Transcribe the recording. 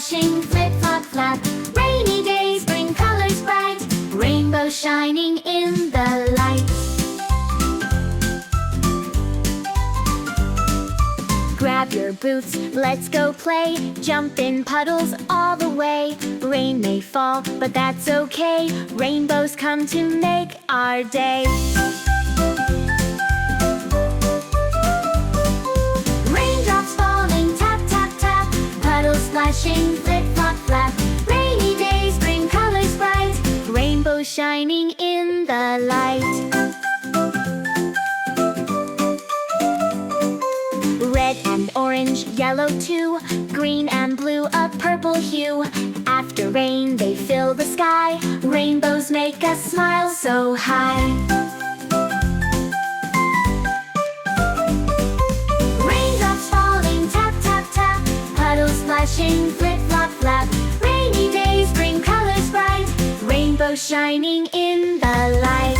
splashing, flip, flop, flap. Rainy days bring colors bright, rainbow shining in the light. Grab your boots, let's go play. Jump in puddles all the way. Rain may fall, but that's okay. Rainbows come to make our day. Raindrops falling, tap, tap, tap. Puddles splashing, flip, flop, flap. Rainy days bring colors bright, rainbows shining in the light. Red and orange, yellow too, green and blue, a purple hue. After rain they fill the sky, rainbows make us smile so high. Raindrops falling, tap, tap, tap. Puddles splashing, flip, flop, flap. Rainy days bring colors bright, rainbows shining in the light.